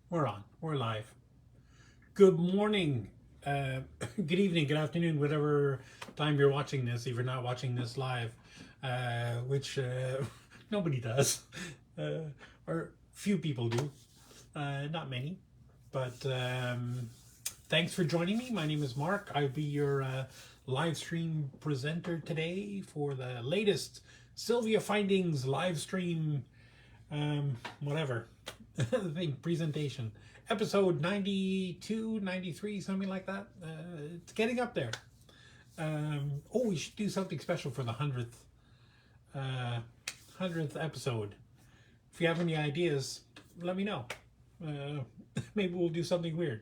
We're on. We're live. Good morning. Good evening. Good afternoon. Whatever time you're watching this. If you're not watching this live, which nobody does, or few people do. Not many. But thanks for joining me. My name is Mark. I'll be your live stream presenter today for the latest Sylvia Findings live stream, whatever thing, presentation. Episode 92, 93, something like that. It's getting up there. We should do something special for the 100th episode. If you have any ideas, let me know. Maybe we'll do something weird.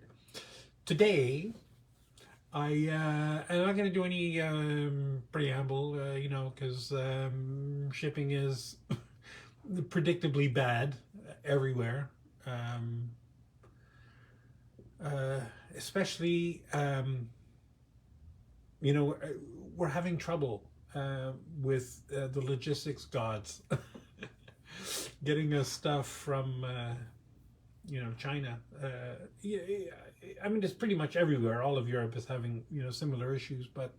Today, I'm not going to do any preamble, because shipping is predictably bad everywhere. Especially, we're having trouble with the logistics gods getting us stuff from, China. I mean, it's pretty much everywhere. All of Europe is having, similar issues, but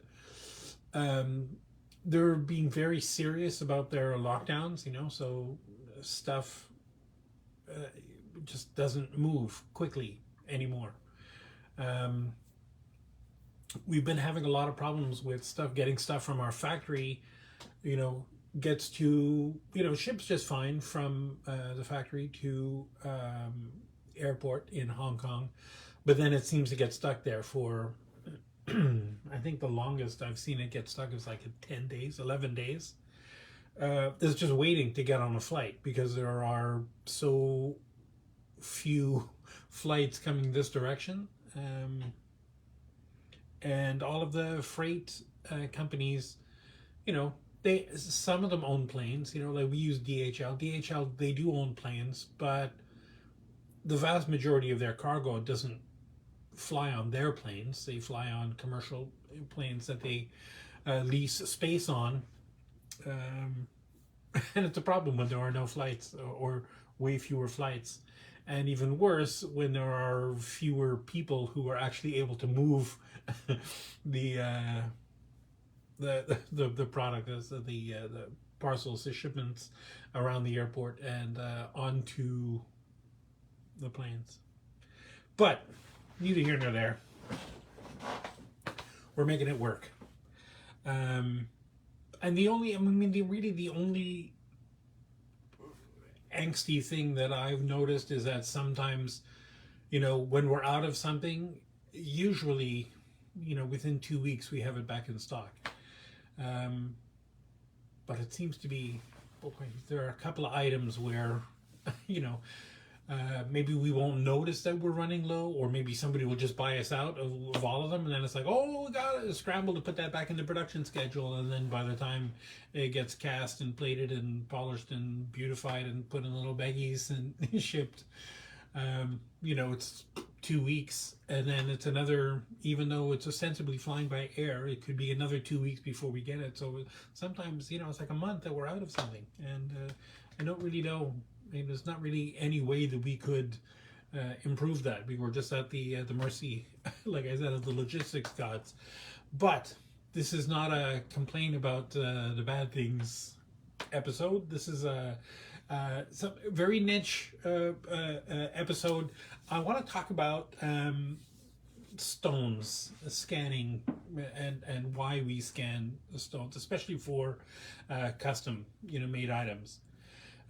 they're being very serious about their lockdowns, so stuff just doesn't move quickly anymore. We've been having a lot of problems with getting stuff from our factory, gets to, ships just fine from the factory to airport in Hong Kong, but then it seems to get stuck there for I think the longest I've seen it get stuck is like 10 days, 11 days. It's just waiting to get on a flight because there are so few flights coming this direction. And all of the freight companies, some of them own planes, like we use DHL. DHL, they do own planes, but the vast majority of their cargo doesn't fly on their planes. They fly on commercial planes that they lease space on. And it's a problem when there are no flights or way fewer flights. And even worse when there are fewer people who are actually able to move the product, the parcels, the shipments around the airport and onto the planes. But neither here nor there. We're making it work. And the only angsty thing that I've noticed is that sometimes, when we're out of something, usually, within 2 weeks we have it back in stock. But it seems to be, there are a couple of items where, maybe we won't notice that we're running low, or maybe somebody will just buy us out of all of them, and then it's like, we gotta scramble to put that back in the production schedule, and then by the time it gets cast and plated and polished and beautified and put in little baggies and shipped, it's 2 weeks, and then it's another, even though it's ostensibly flying by air, it could be another 2 weeks before we get it. So sometimes, it's like a month that we're out of something, and I don't really know. Maybe there's not really any way that we could improve that. We were just at the mercy, like I said, of the logistics gods. But this is not a complaint about the bad things episode. This is some very niche episode. I want to talk about stones, scanning, and why we scan the stones, especially for custom, made items.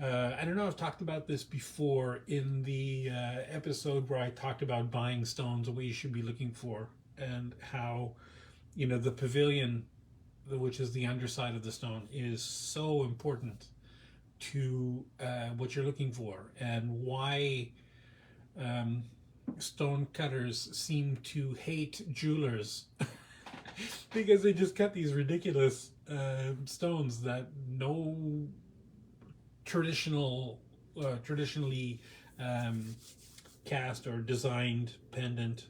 I don't know, I've talked about this before in the episode where I talked about buying stones, what you should be looking for, and how, the pavilion, which is the underside of the stone, is so important to what you're looking for, and why stone cutters seem to hate jewelers because they just cut these ridiculous stones that no traditionally cast or designed pendant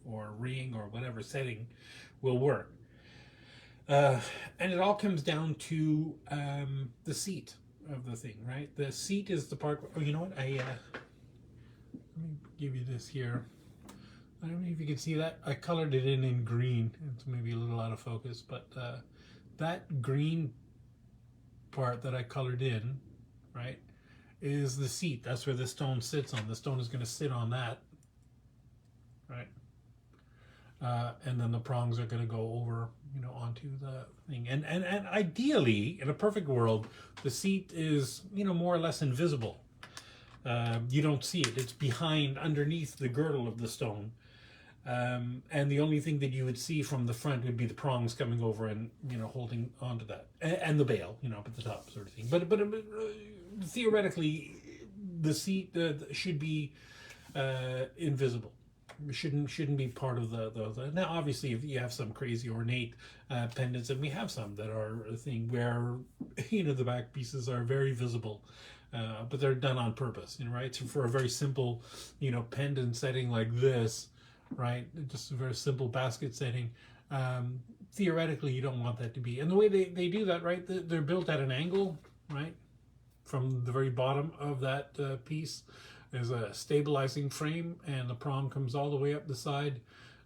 or ring or whatever setting will work. And it all comes down to the seat. of the thing, right? The seat is the part. Oh, you know what? Let me give you this here. I don't know if you can see that. I colored it in green. It's maybe a little out of focus, but that green part that I colored in, right, is the seat. That's where the stone sits on. The stone is going to sit on that, right? And then the prongs are going to go over, onto the thing. And ideally, in a perfect world, the seat is, more or less invisible. You don't see it. It's behind, underneath the girdle of the stone. And the only thing that you would see from the front would be the prongs coming over and, holding onto that. And the bail, up at the top, sort of thing. But theoretically, the seat should be invisible. Shouldn't be part of the now. Obviously, if you have some crazy ornate pendants, and we have some that are a thing where the back pieces are very visible, but they're done on purpose, right? So for a very simple pendant setting like this, right, just a very simple basket setting, theoretically you don't want that to be. And the way they do that, right, they're built at an angle, right, from the very bottom of that piece. There's a stabilizing frame, and the prong comes all the way up the side,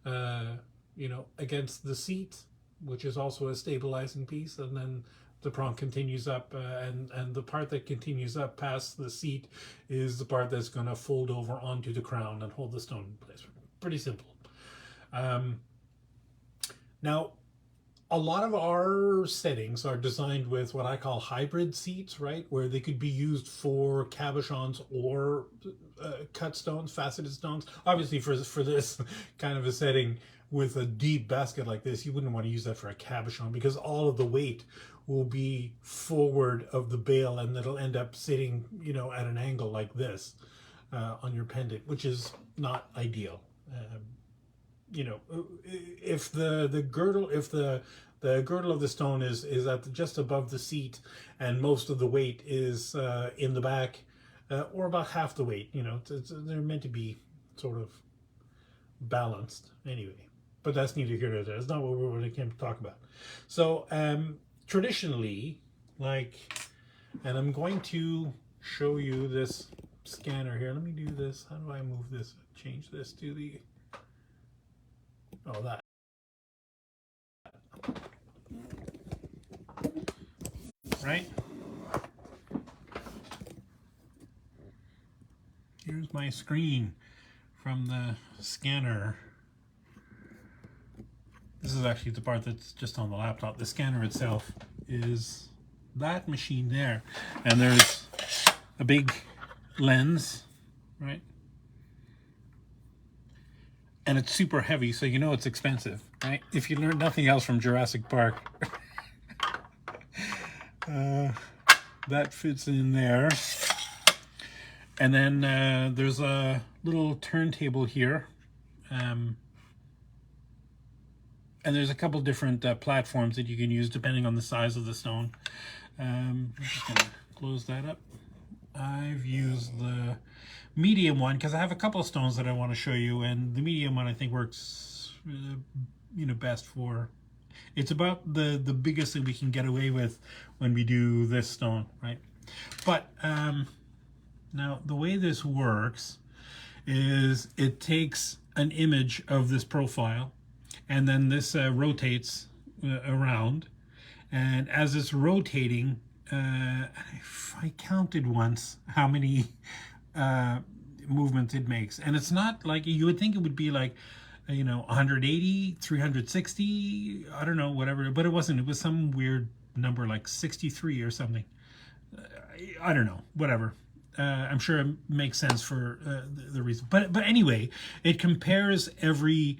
against the seat, which is also a stabilizing piece, and then the prong continues up, and the part that continues up past the seat is the part that's going to fold over onto the crown and hold the stone in place. Pretty simple. Now, a lot of our settings are designed with what I call hybrid seats, right? Where they could be used for cabochons or cut stones, faceted stones. Obviously, for this kind of a setting with a deep basket like this, you wouldn't want to use that for a cabochon because all of the weight will be forward of the bail, and it'll end up sitting, at an angle like this on your pendant, which is not ideal. If the girdle of the stone is at just above the seat, and most of the weight is in the back, or about half the weight, they're meant to be sort of balanced anyway. But that's neither here nor there. It's not what we really came to talk about. So traditionally, and I'm going to show you this scanner here. Let me do this. How do I move this? Change this to the that. Right? Here's my screen from the scanner. This is actually the part that's just on the laptop. The scanner itself is that machine there. And there's a big lens, right? And it's super heavy, so it's expensive, right? If you learned nothing else from Jurassic Park. That fits in there. And then there's a little turntable here. And there's a couple different platforms that you can use depending on the size of the stone. I'm just going to close that up. I've used the medium one because I have a couple of stones that I want to show you, and the medium one I think works best for, it's about the biggest that we can get away with when we do this stone, right? But now the way this works is it takes an image of this profile, and then this rotates around, and as it's rotating, I counted once how many movements it makes, and it's not like you would think it would be like 180, 360, I don't know, whatever, but it wasn't. It was some weird number like 63 or something. I don't know, whatever. I'm sure it makes sense for the reason, but anyway, it compares every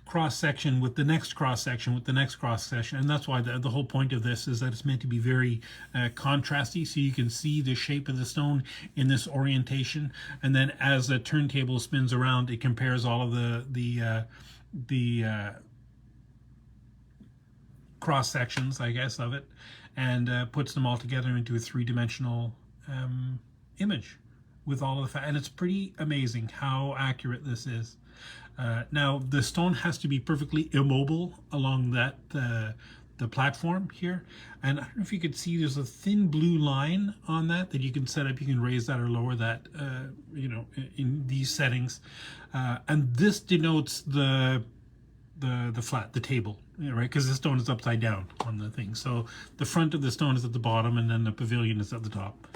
cross section with the next cross section with the next cross section, and that's why the whole point of this is that it's meant to be very contrasty, so you can see the shape of the stone in this orientation, and then as the turntable spins around, it compares all of the cross sections, I guess, of it, and puts them all together into a three-dimensional image with all of the and it's pretty amazing how accurate this is. Now the stone has to be perfectly immobile along that the platform here, and I don't know if you could see there's a thin blue line on that you can set up. You can raise that or lower that, you know, in these settings, and this denotes the flat, the table, right? Because the stone is upside down on the thing. So the front of the stone is at the bottom, and then the pavilion is at the top.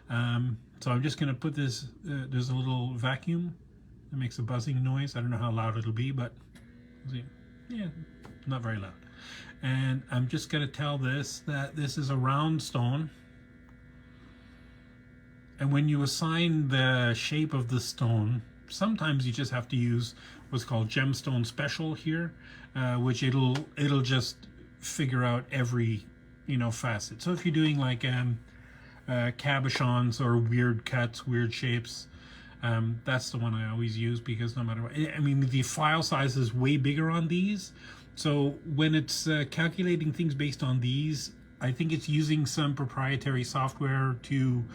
So I'm just going to put this. There's a little vacuum that makes a buzzing noise. I don't know how loud it'll be, but yeah, not very loud. And I'm just going to tell this that this is a round stone. And when you assign the shape of the stone, sometimes you just have to use what's called gemstone special here, which it'll just figure out every, you know, facet. So if you're doing like cabochons or weird cuts, weird shapes, that's the one I always use, because no matter what, I mean, the file size is way bigger on these. So when it's calculating things based on these, I think it's using some proprietary software to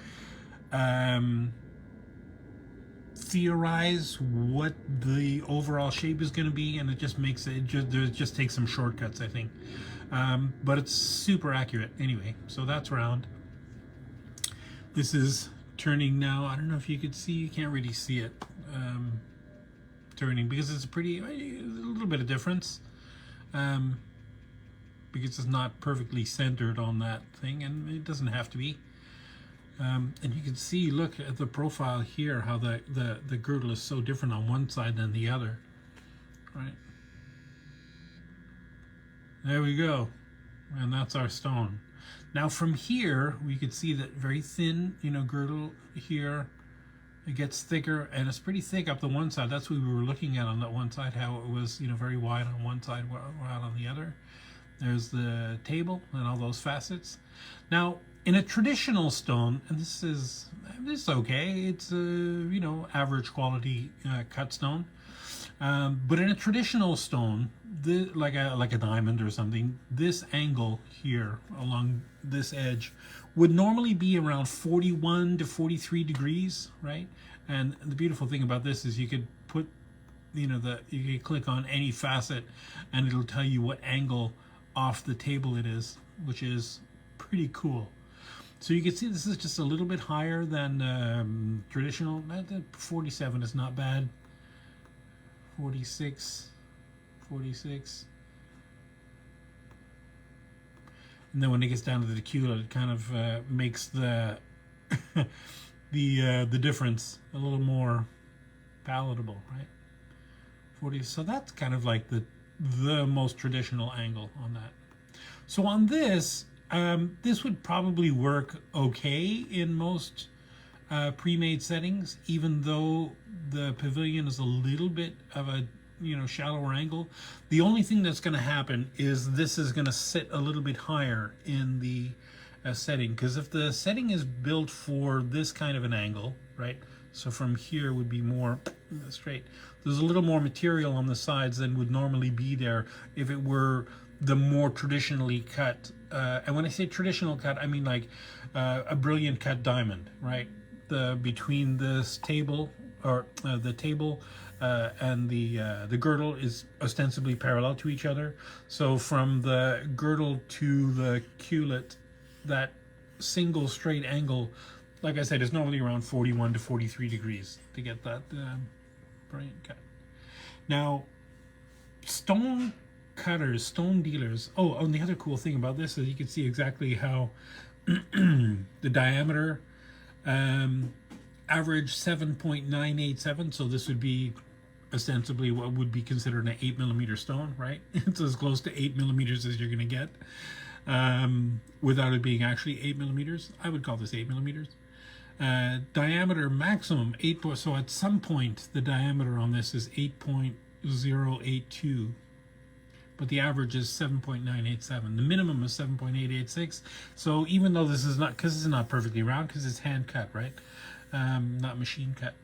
theorize what the overall shape is going to be, and it just makes it just takes some shortcuts, I think. But it's super accurate anyway. So that's round. This is turning now. I don't know if you could see. You can't really see it turning, because it's a little bit of difference. Because it's not perfectly centered on that thing, and it doesn't have to be. And you can see, look at the profile here, how the girdle is so different on one side than the other, right? There we go, and that's our stone. Now from here, we could see that very thin, you know, girdle here. It gets thicker, and it's pretty thick up the one side. That's what we were looking at on that one side, how it was, you know, very wide on one side, wide on the other. There's the table and all those facets. Now, in a traditional stone, and this is okay, it's a, you know, average quality cut stone. But in a traditional stone, like a diamond or something, this angle here along this edge would normally be around 41 to 43 degrees, right? And the beautiful thing about this is you could put, you know, you could click on any facet and it'll tell you what angle off the table it is, which is pretty cool. So you can see this is just a little bit higher than traditional. 47 is not bad. 46. And then when it gets down to the cula, it kind of makes the the difference a little more palatable, right? 40. So that's kind of like the most traditional angle on that. So on this, this would probably work okay in most pre-made settings, even though the pavilion is a little bit of a, you know, shallower angle. The only thing that's going to happen is this is going to sit a little bit higher in the setting, because if the setting is built for this kind of an angle, right, so from here would be more straight, there's a little more material on the sides than would normally be there if it were the more traditionally cut, and when I say traditional cut, I mean like a brilliant cut diamond, right? Between this table, or the table and the girdle is ostensibly parallel to each other. So from the girdle to the culet, that single straight angle, like I said, is normally around 41 to 43 degrees to get that brilliant cut. Now, stone cutters, stone dealers. Oh, and the other cool thing about this is you can see exactly how the diameter average 7.987. So this would be ostensibly what would be considered an 8mm stone, right? It's as close to 8mm as you're going to get, without it being actually 8mm. I would call this 8mm. Diameter maximum 8. So at some point the diameter on this is 8.082, but the average is 7.987. The minimum is 7.886. So even though this is not, because this is not perfectly round, because it's hand cut, right, not machine cut,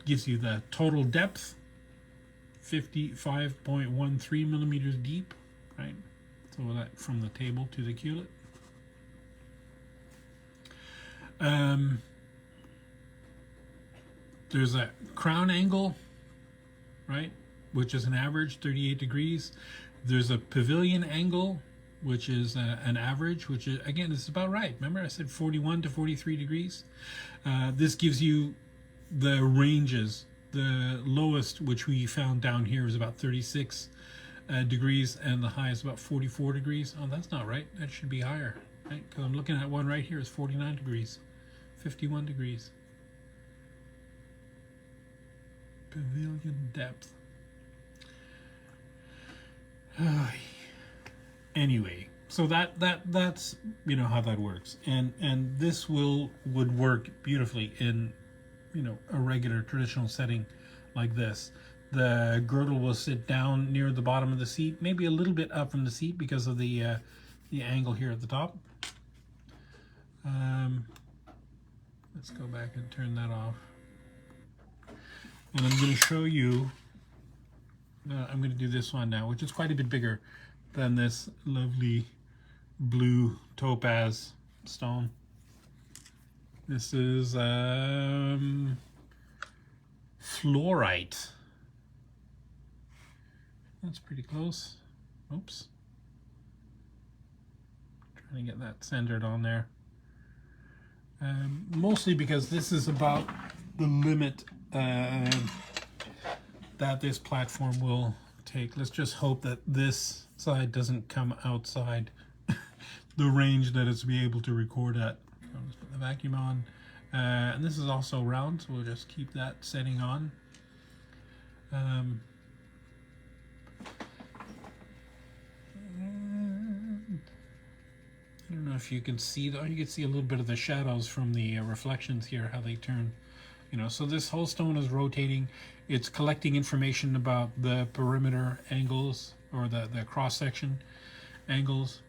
gives you the total depth 55.13 millimeters deep, right? So that from the table to the culet. There's a crown angle, right, which is an average 38 degrees. There's a pavilion angle, which is an average, which is, again, it's about right. Remember I said 41 to 43 degrees? This gives you the ranges. The lowest, which we found down here, is about 36 degrees, and the high is about 44 degrees. Oh, that's not right. That should be higher, right? Because I'm looking at one right here. It's 49 degrees, 51 degrees. Pavilion depth. Anyway, so that's you know how that works, and this would work beautifully in, you know, a regular traditional setting like this. The girdle will sit down near the bottom of the seat, maybe a little bit up from the seat because of the angle here at the top. Let's go back and turn that off. And I'm going to show you, I'm going to do this one now, which is quite a bit bigger than this lovely blue topaz stone. This is fluorite. That's pretty close. Oops. Trying to get that centered on there. Mostly because this is about the limit that this platform will take. Let's just hope that this side doesn't come outside the range that it's be able to record at. I'll just put the vacuum on. And this is also round, so we'll just keep that setting on. I don't know if you can see, though. You can see a little bit of the shadows from the reflections here, how they turn. You know, so this whole stone is rotating. It's collecting information about the perimeter angles, or the cross-section angles,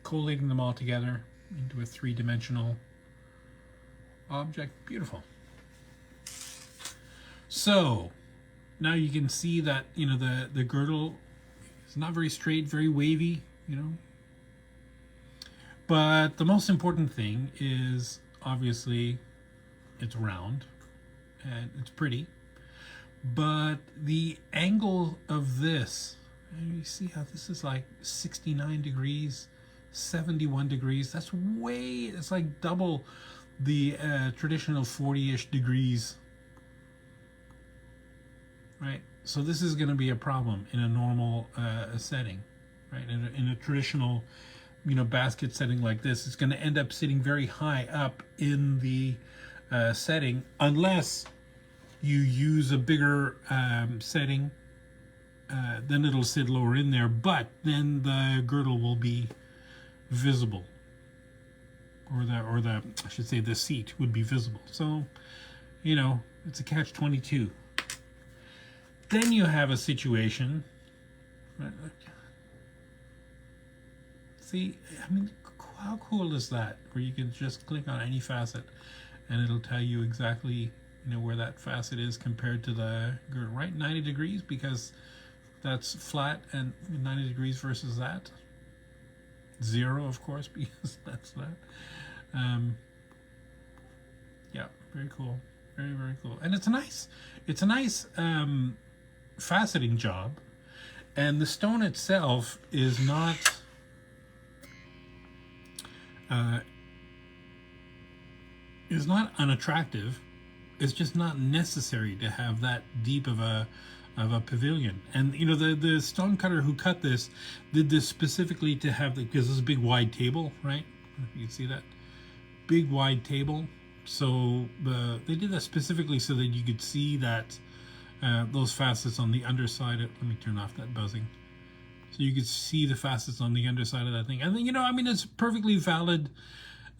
collating them all together into a three-dimensional object. Beautiful. So now you can see that, you know, the girdle is not very straight, very wavy, you know. But the most important thing is, obviously, it's round and it's pretty. But the angle of this, you see how this is like 69 degrees, 71 degrees. That's it's like double the traditional 40-ish degrees, right? So this is going to be a problem in a normal setting, right? In a traditional, you know, basket setting like this, it's going to end up sitting very high up in the setting, unless you use a bigger setting, then it'll sit lower in there, but then the girdle will be visible, or the I should say the seat would be visible. So, you know, it's a catch-22. Then you have a situation, see, I mean, how cool is that, where you can just click on any facet and it'll tell you exactly, you know, where that facet is compared to the girdle, right? 90 degrees, because that's flat, and 90 degrees versus that. 0, of course, because that's that. Yeah, very cool. Very, very cool. And it's a nice faceting job. And the stone itself is not unattractive. It's just not necessary to have that deep of a pavilion. And you know, the stone cutter who cut this did this specifically to have because this is a big wide table, right? You can see that big wide table. So they did that specifically so that you could see that those facets on the underside. Let me turn off that buzzing. So you could see the facets on the underside of that thing. And then, you know, I mean, it's perfectly valid,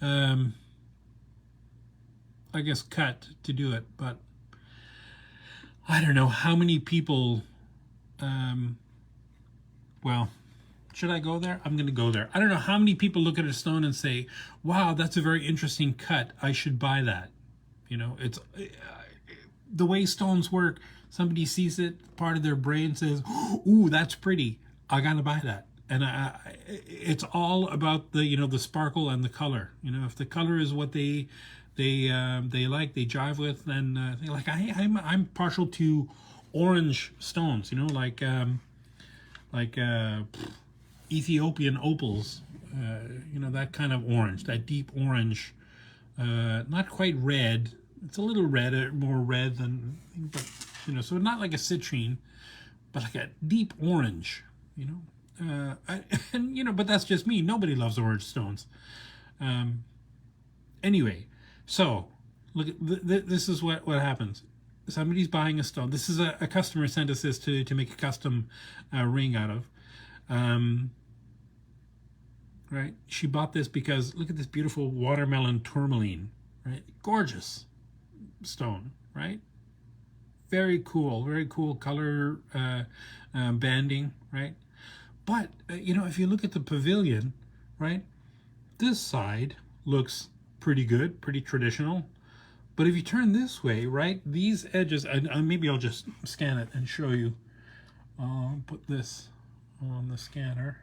I guess, cut to do it. But I don't know how many people, well, should I go there? I'm going to go there. I don't know how many people look at a stone and say, wow, that's a very interesting cut. I should buy that. You know, it's the way stones work. Somebody sees it, part of their brain says, ooh, that's pretty. I got to buy that. And it's all about the, you know, the sparkle and the color. You know, if the color is what they like, they jive with, then like I'm partial to orange stones, you know, like like Ethiopian opals, you know, that kind of orange, that deep orange, not quite red. It's a little red, more red than, but you know, so not like a citrine, but like a deep orange, you know. And you know, but that's just me. Nobody loves orange stones. Anyway, so look, this is what happens. Somebody's buying a stone. This is a customer sent us this to make a custom ring out of. Right? She bought this because look at this beautiful watermelon tourmaline. Right? Gorgeous stone. Right? Very cool color banding. Right? But you know, if you look at the pavilion, right? This side looks pretty good, pretty traditional. But if you turn this way, right, these edges, and maybe I'll just scan it and show you. Put this on the scanner.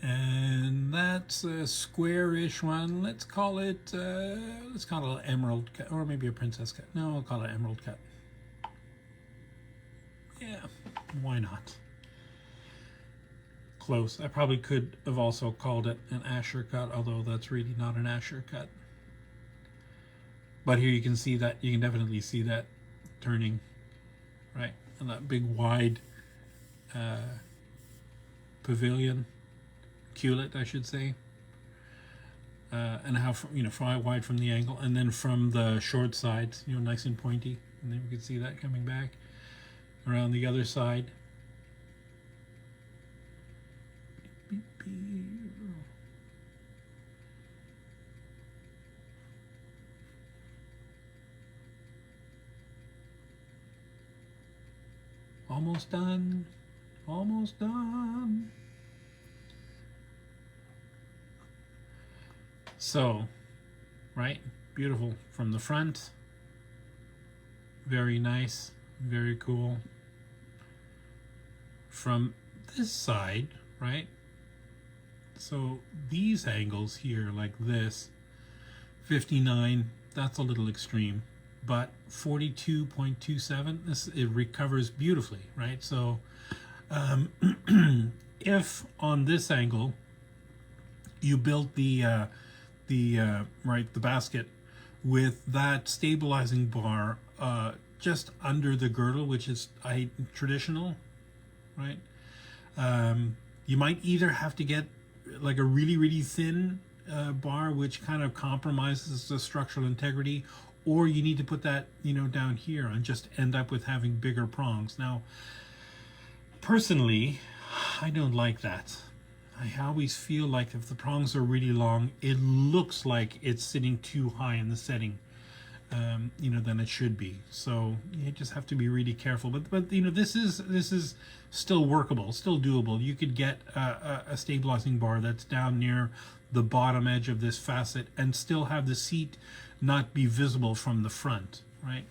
And that's a squarish one. Let's call it an emerald cut, or maybe a princess cut. No, I'll call it emerald cut. Yeah, why not? Close. I probably could have also called it an Asher cut, although that's really not an Asher cut. But here you can see that, you can definitely see that turning, right? And that big wide pavilion, culet, I should say. And how, you know, far wide from the angle, and then from the short sides, you know, nice and pointy. And then we can see that coming back around the other side. Almost done. Almost done. So, right? Beautiful from the front. Very nice. Very cool. From this side, right? So these angles here, like this, 59, that's a little extreme, but 42.27, it recovers beautifully, right? So if on this angle you built the basket with that stabilizing bar just under the girdle, which is traditional, right? You might either have to get like a really thin bar, which kind of compromises the structural integrity, or you need to put that, you know, down here and just end up with having bigger prongs. Now, personally, I don't like that. I always feel like if the prongs are really long, it looks like it's sitting too high in the setting, you know, than it should be. So you just have to be really careful. But you know, this is still workable, still doable. You could get a stabilizing bar that's down near the bottom edge of this facet and still have the seat not be visible from the front, right?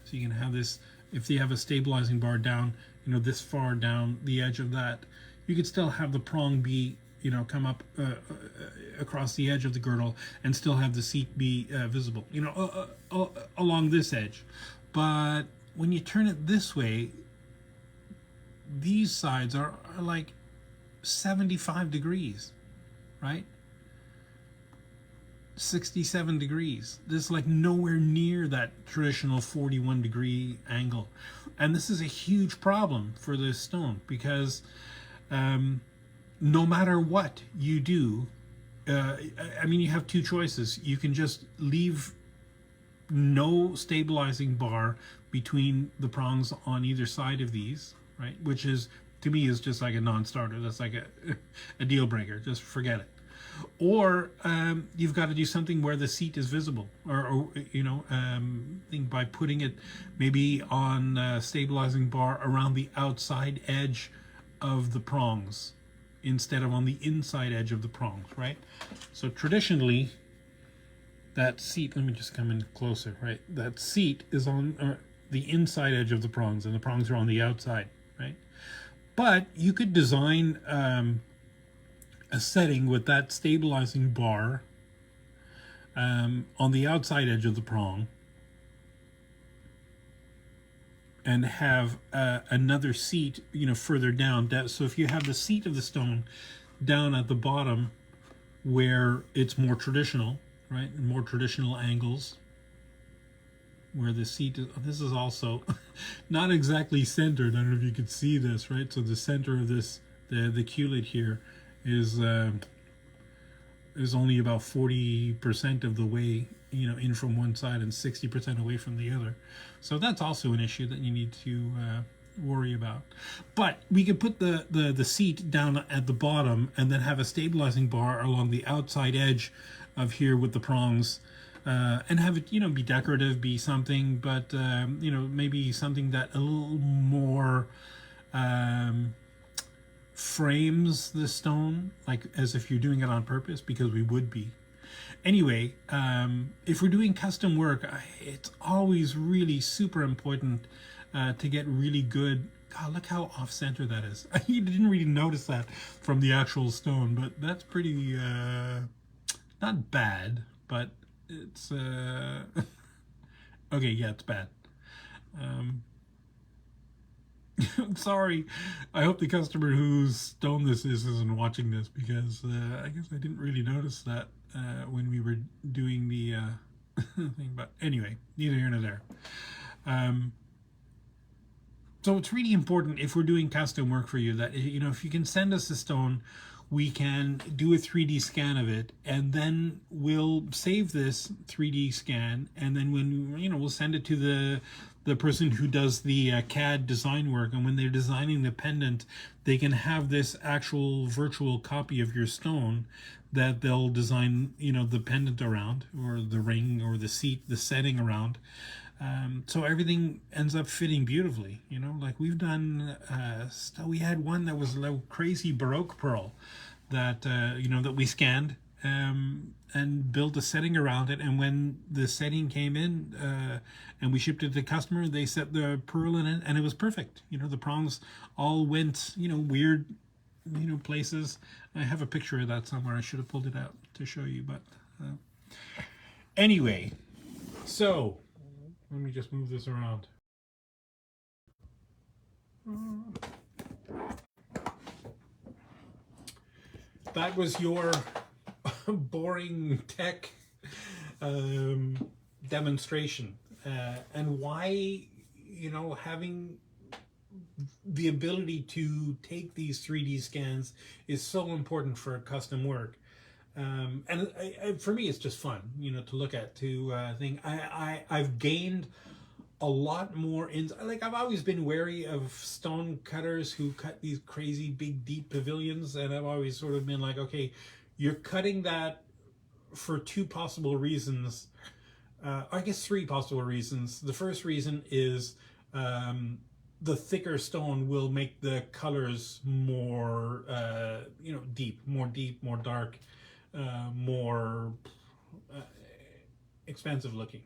So you can have this, if you have a stabilizing bar down, you know, this far down the edge of that, you could still have the prong be, you know, come up across the edge of the girdle and still have the seat be visible, you know, along this edge. But when you turn it this way, these sides are like 75 degrees, right? 67 degrees. This is like nowhere near that traditional 41 degree angle. And this is a huge problem for this stone because no matter what you do, I mean, you have two choices. You can just leave no stabilizing bar between the prongs on either side of these, right? Which is, to me, is just like a non-starter. That's like a deal breaker. Just forget it. Or you've got to do something where the seat is visible, or you know, by putting it maybe on a stabilizing bar around the outside edge of the prongs instead of on the inside edge of the prongs, right? So traditionally, that seat, let me just come in closer, right? That seat is on the inside edge of the prongs, and the prongs are on the outside, right? But you could design a setting with that stabilizing bar on the outside edge of the prong, and have another seat, further down. So if you have the seat of the stone down at the bottom where it's more traditional, right, more traditional angles, where the seat is, this is also not exactly centered. I don't know if you could see this, right? So the center of this, the culet here is only about 40% of the way, in from one side and 60% away from the other. So that's also an issue that you need to worry about. But we could put the seat down at the bottom and then have a stabilizing bar along the outside edge of here with the prongs, and have it, be decorative, be something, but maybe something that a little more frames the stone, like as if you're doing it on purpose, because we would be. Anyway, if we're doing custom work, it's always really super important to get really good. God, look how off-center that is. You didn't really notice that from the actual stone, but that's pretty, not bad, but it's, okay, yeah, it's bad. I'm sorry. I hope the customer whose stone this is isn't watching this, because I guess I didn't really notice that when we were doing the thing. But anyway, neither here nor there. So it's really important, if we're doing custom work for you, that if you can send us a stone, we can do a 3D scan of it, and then we'll save this 3D scan, and then when we'll send it to the person who does the CAD design work, and when they're designing the pendant, they can have this actual virtual copy of your stone that they'll design the pendant around, or the ring, or the seat, the setting around. So everything ends up fitting beautifully, like we've done. We had one that was a crazy Baroque pearl that that we scanned and built a setting around it, and when the setting came in and we shipped it to the customer, they set the pearl in it, and it was perfect. The prongs all went weird places. I have a picture of that somewhere. I should have pulled it out to show you, but anyway, so let me just move this around. That was your boring tech demonstration, and why having the ability to take these 3D scans is so important for custom work. And for me, it's just fun, to look at, to think. I've gained a lot more like, I've always been wary of stone cutters who cut these crazy big deep pavilions, and I've always sort of been like, okay, you're cutting that for two possible reasons. I guess three possible reasons. The first reason is the thicker stone will make the colors more deep, more dark, more expensive looking.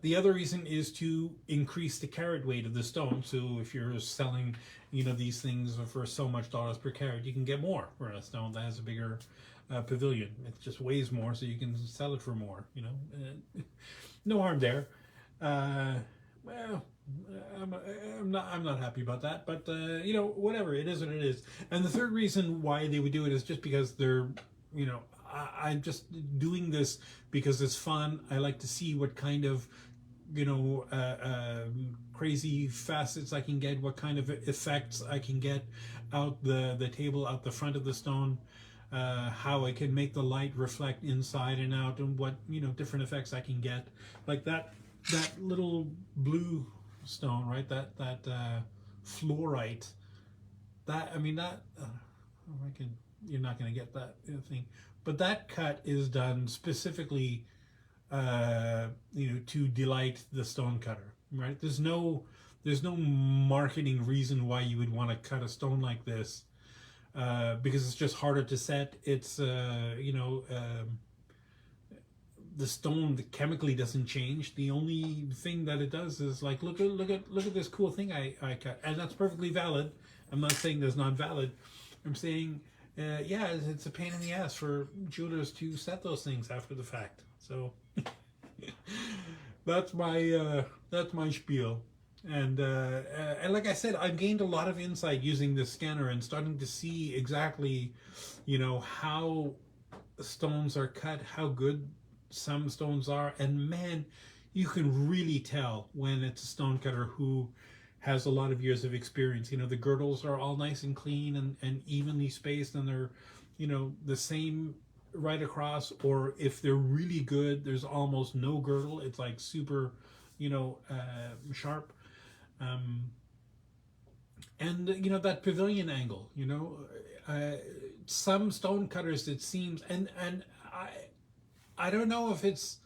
The other reason is to increase the carat weight of the stone. So if you're selling, these things for so much dollars per carat, you can get more for a stone that has a bigger pavilion. It just weighs more, so you can sell it for more. No harm there. Well, I'm not happy about that, but whatever, it is what it is. And the third reason why they would do it is just because they're, I'm just doing this because it's fun. I like to see what kind of, crazy facets I can get, what kind of effects I can get out the table, out the front of the stone, how I can make the light reflect inside and out, and what, different effects I can get. Like that little blue stone, right? That fluorite. You're not going to get that thing, but that cut is done specifically, to delight the stone cutter, right? There's no marketing reason why you would want to cut a stone like this, because it's just harder to set. It's the stone chemically doesn't change. The only thing that it does is like, look at this cool thing I cut, and that's perfectly valid. I'm not saying that's not valid. I'm saying yeah, it's a pain in the ass for jewelers to set those things after the fact. So that's my spiel. And like I said, I've gained a lot of insight using this scanner and starting to see exactly, how stones are cut, how good some stones are, and man, you can really tell when it's a stone cutter who has a lot of years of experience. The girdles are all nice and clean and evenly spaced, and they're, the same right across. Or if they're really good, there's almost no girdle. It's like super, sharp. Um, and that pavilion angle. Some stone cutters, it seems, and I don't know if it's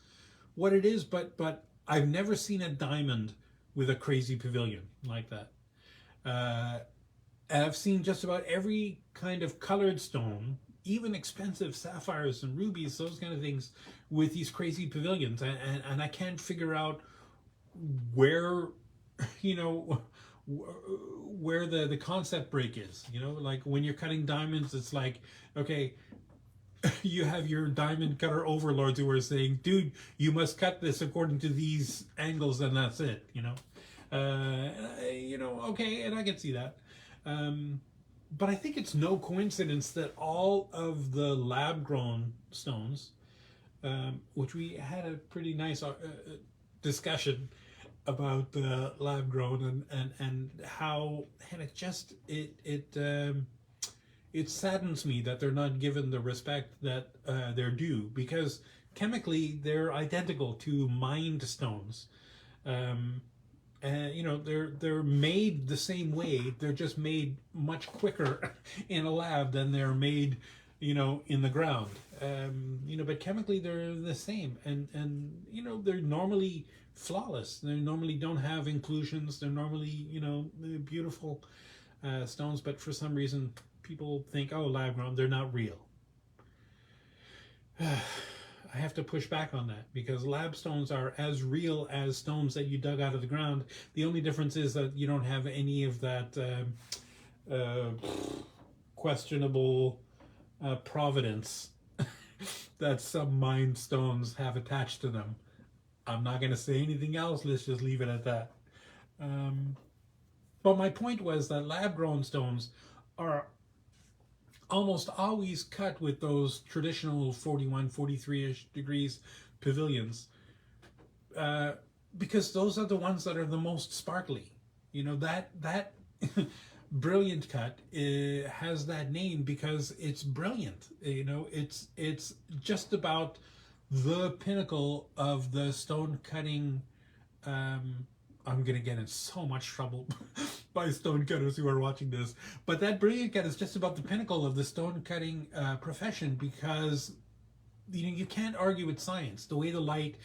what it is, but I've never seen a diamond with a crazy pavilion like that. And I've seen just about every kind of colored stone, even expensive sapphires and rubies, those kind of things, with these crazy pavilions, and I can't figure out where, you know, where the concept break is. Like when you're cutting diamonds, it's like, okay, you have your diamond cutter overlords who are saying, dude, you must cut this according to these angles, and that's it. Okay, and I can see that. But I think it's no coincidence that all of the lab-grown stones, which we had a pretty nice discussion about the lab-grown and how, and it saddens me that they're not given the respect that they're due, because chemically they're identical to mined stones. They're made the same way. They're just made much quicker in a lab than they're made, in the ground. But chemically they're the same, and they're normally flawless. They normally don't have inclusions. They're normally, beautiful stones. But for some reason, people think, oh, lab grown, they're not real. I have to push back on that, because lab stones are as real as stones that you dug out of the ground. The only difference is that you don't have any of that questionable providence that some mined stones have attached to them. I'm not going to say anything else. Let's just leave it at that. But my point was that lab-grown stones are almost always cut with those traditional 41, 43-ish degrees pavilions, because those are the ones that are the most sparkly. That brilliant cut has that name because it's brilliant. It's just about the pinnacle of the stone cutting. I'm going to get in so much trouble by stone cutters who are watching this. But that brilliant cut is just about the pinnacle of the stone cutting profession, because you can't argue with science. The way the light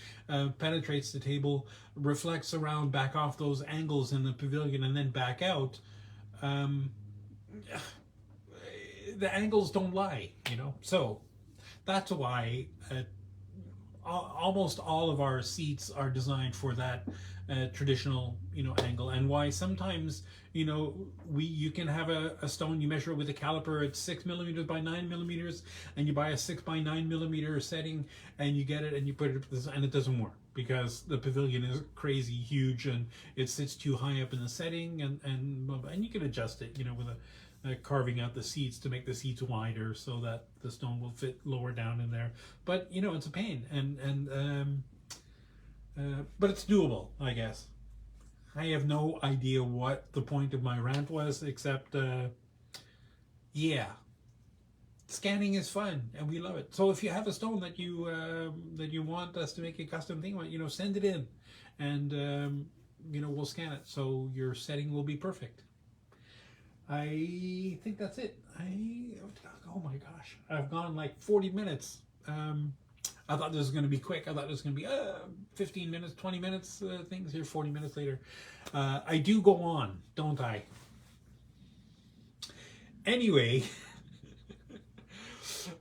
penetrates the table, reflects around, back off those angles in the pavilion, and then back out. The angles don't lie, So that's why almost all of our seats are designed for that traditional, angle, and why sometimes, you can have a stone, you measure it with a caliper at 6 millimeters by 9 millimeters, and you buy a 6 by 9 millimeter setting, and you get it, and you put it, and it doesn't work because the pavilion is crazy huge, and it sits too high up in the setting, and you can adjust it, with carving out the seats to make the seats wider so that the stone will fit lower down in there. But it's a pain, but it's doable, I guess. I have no idea what the point of my rant was, except yeah, scanning is fun and we love it. So if you have a stone that you want us to make a custom thing on, send it in, and we'll scan it so your setting will be perfect. I think that's it. Oh my gosh, I've gone like 40 minutes. I thought this was going to be quick. I thought it was going to be 15 minutes, 20 minutes things. Here 40 minutes later. I do go on, don't I? Anyway,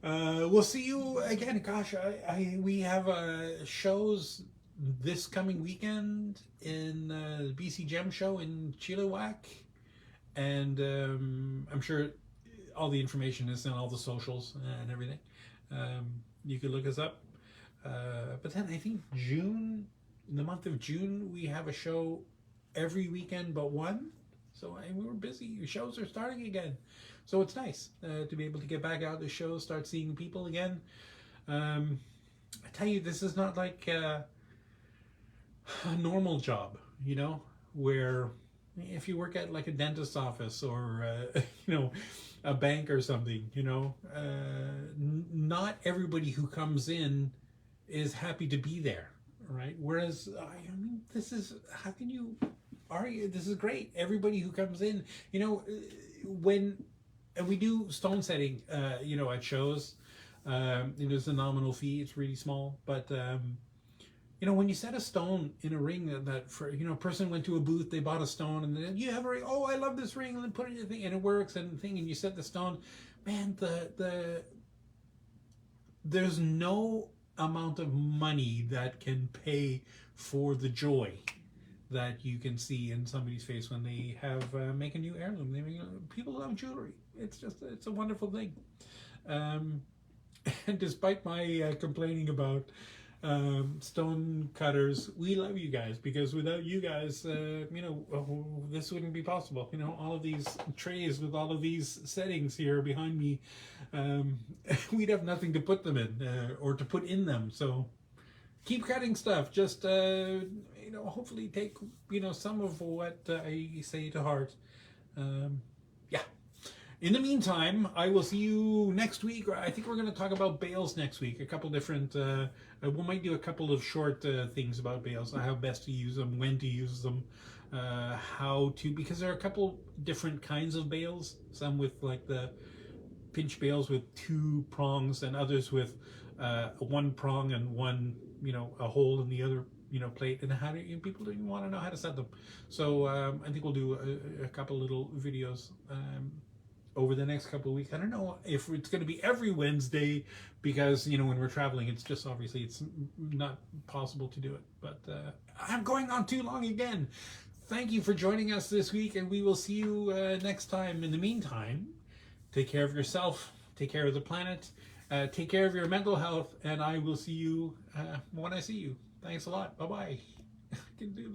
we'll see you again. Gosh, we have shows this coming weekend in the BC Gem Show in Chilliwack. And I'm sure all the information is in all the socials and everything. You could look us up. But then I think June, in the month of June, we have a show every weekend but one. So we were busy. Shows are starting again. So it's nice to be able to get back out to shows, start seeing people again. I tell you, this is not like a normal job, you know, where if you work at like a dentist's office or, you know, a bank or something, you know, not everybody who comes in is happy to be there, right? Whereas, I mean, this is, how can you argue? This is great. Everybody who comes in, you know, and we do stone setting, you know, at shows, there's a nominal fee. It's really small, but, you know, when you set a stone in a ring that for, you know, a person went to a booth, they bought a stone, and then you have a ring. Oh, I love this ring, and then put it in the thing, and it works, and you set the stone. Man, there's no amount of money that can pay for the joy that you can see in somebody's face when they have make a new heirloom. People love jewelry. It's a wonderful thing. And despite my complaining about stone cutters, we love you guys, because without you guys, you know, this wouldn't be possible. You know, all of these trays with all of these settings here behind me, we'd have nothing to put them in or to put in them. So keep cutting stuff. Just you know, hopefully take, you know, some of what I say to heart. Yeah. In the meantime, I will see you next week. I think we're going to talk about bales next week. A couple different, we might do a couple of short things about bales. How best to use them, when to use them, how to, because there are a couple different kinds of bales. Some with like the pinch bales with 2 prongs, and others with 1 prong and 1, you know, a hole in the other, you know, plate. And how do you, people don't even want to know how to set them. So I think we'll do a couple little videos over the next couple of weeks. I don't know if it's going to be every Wednesday, because, you know, when we're traveling, it's just obviously it's not possible to do it. But I'm going on too long again. Thank you for joining us this week, and we will see you next time. In the meantime, take care of yourself, take care of the planet, take care of your mental health, and I will see you when I see you. Thanks a lot. Bye-bye. I can do this.